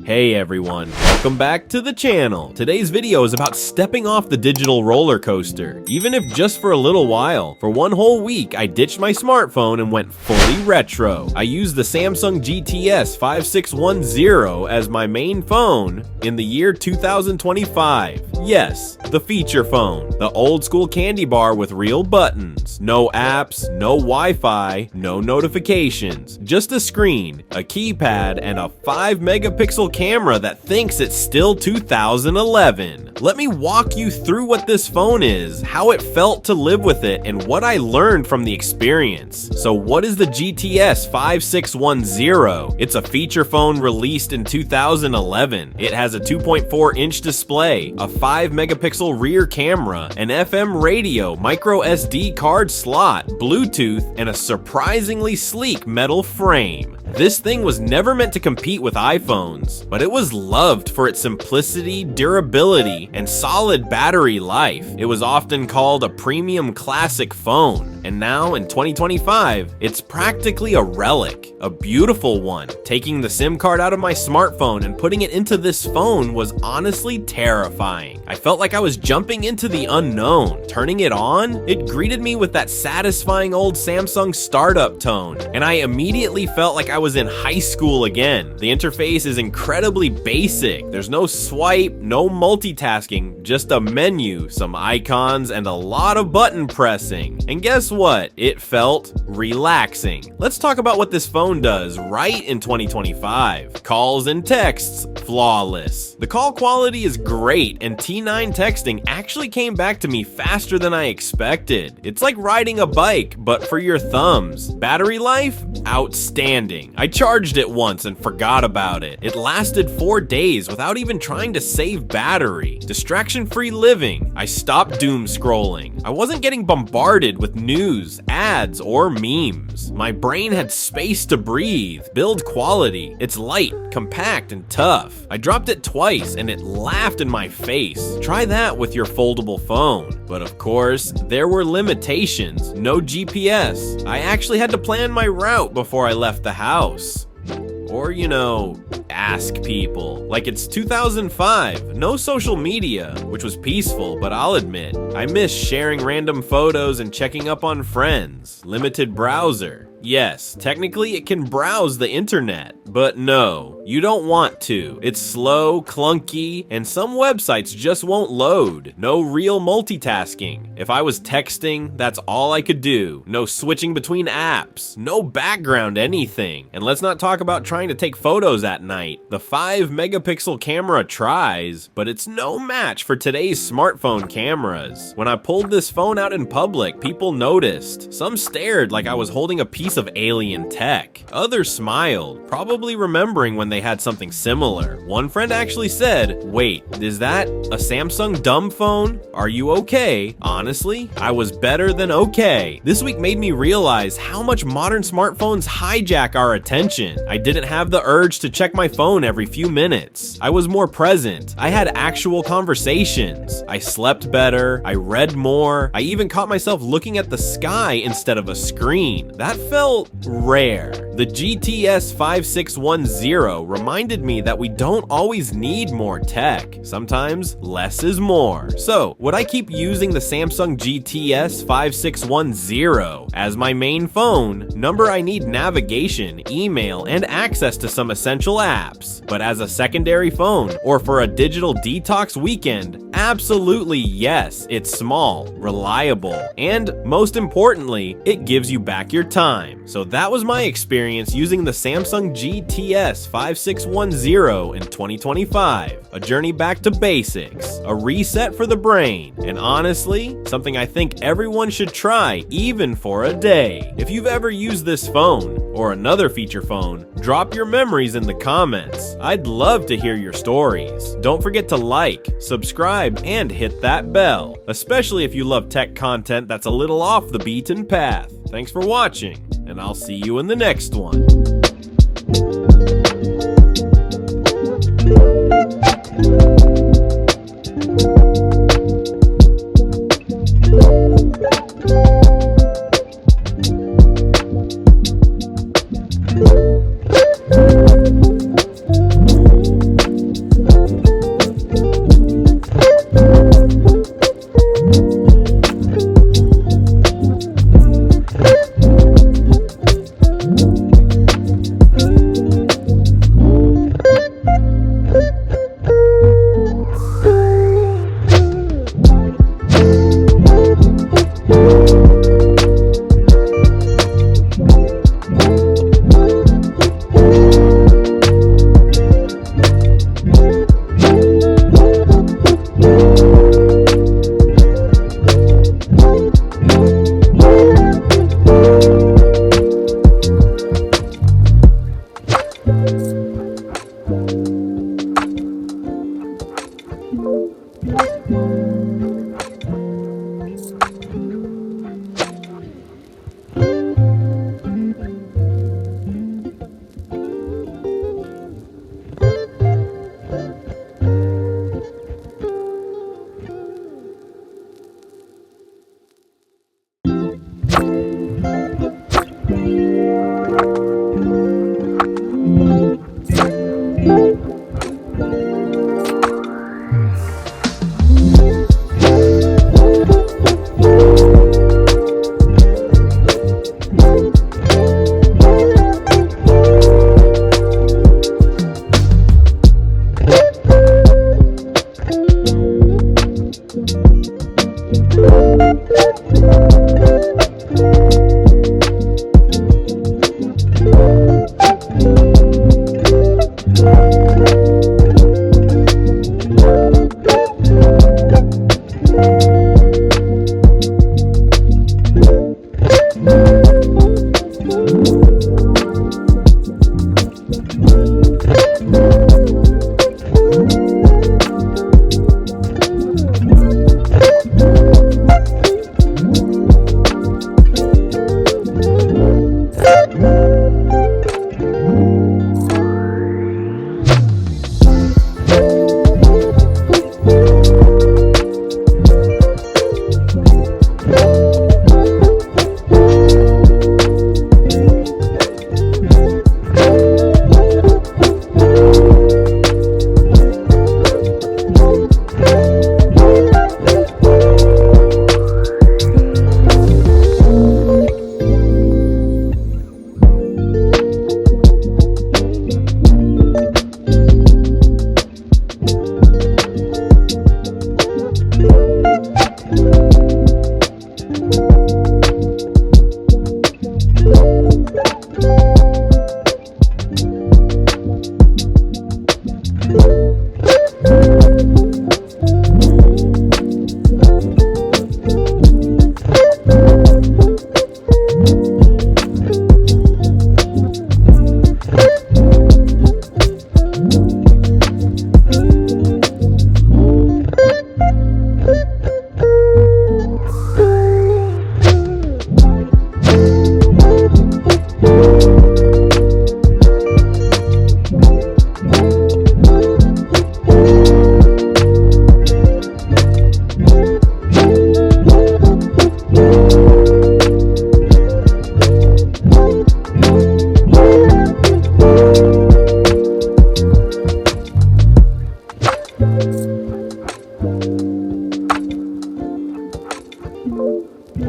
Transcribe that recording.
Hey everyone, welcome back to the channel. Today's video is about stepping off the digital roller coaster, even if just for a little while. For one whole week, I ditched my smartphone and went fully retro. I used the Samsung GT-S5610 as my main phone in the year 2025. Yes, the feature phone, the old school candy bar with real buttons, no apps, no Wi-Fi, no notifications, just a screen, a keypad, and a 5-megapixel camera that thinks it's still 2011. Let me walk you through what this phone is, how it felt to live with it, and what I learned from the experience. So what is the GT-S5610? It's a feature phone released in 2011. It has a 2.4-inch display, a 5-megapixel rear camera, an FM radio, micro SD card slot, Bluetooth, and a surprisingly sleek metal frame. This thing was never meant to compete with iPhones, but it was loved for its simplicity, durability, and solid battery life. It was often called a premium classic phone, and now in 2025, it's practically a relic, a beautiful one. Taking the SIM card out of my smartphone and putting it into this phone was honestly terrifying. I felt like I was jumping into the unknown. Turning it on, it greeted me with that satisfying old Samsung startup tone, and I immediately felt like I was in high school again. The interface is incredibly basic. There's no swipe, no multitasking, just a menu, some icons, and a lot of button pressing. And guess what? It felt relaxing. Let's talk about what this phone does right in 2025. Calls and texts, flawless. The call quality is great, and T9 texting actually came back to me faster than I expected. It's like riding a bike, but for your thumbs. Battery life? Outstanding. I charged it once and forgot about it. It lasted 4 days without even trying to save battery. Distraction-free living. I stopped doom scrolling. I wasn't getting bombarded with news, ads, or memes. My brain had space to breathe. Build quality. It's light, compact, and tough. I dropped it twice and it laughed in my face. Try that with your foldable phone. But of course, there were limitations. No GPS. I actually had to plan my route before I left the house. Or, ask people. Like it's 2005, no social media, which was peaceful, but I'll admit, I miss sharing random photos and checking up on friends. Limited browser. Yes, technically it can browse the internet, but no, you don't want to. It's slow, clunky, and some websites just won't load. No real multitasking. If I was texting, that's all I could do. No switching between apps, no background anything. And let's not talk about trying to take photos at night. The 5-megapixel camera tries, but it's no match for today's smartphone cameras. When I pulled this phone out in public, people noticed. Some stared like I was holding a piece of alien tech. Others smiled, probably remembering when they had something similar. One friend actually said, "Wait, is that a Samsung Dumbphone? Are you okay?" Honestly, I was better than okay. This week made me realize how much modern smartphones hijack our attention. I didn't have the urge to check my phone every few minutes. I was more present. I had actual conversations. I slept better. I read more. I even caught myself looking at the sky instead of a screen. That felt rare. The GT-S5610 reminded me that we don't always need more tech. Sometimes less is more. So, would I keep using the Samsung GT-S5610 as my main phone? Number I need navigation, email, and access to some essential apps. But as a secondary phone or for a digital detox weekend, absolutely yes. It's small, reliable, and most importantly, it gives you back your time. So that was my experience using the Samsung GT-S5610 in 2025. A journey back to basics, a reset for the brain, and honestly, something I think everyone should try even for a day. If you've ever used this phone or another feature phone, drop your memories in the comments. I'd love to hear your stories. Don't forget to like, subscribe, and hit that bell, especially if you love tech content that's a little off the beaten path. Thanks for watching, and I'll see you in the next one. you.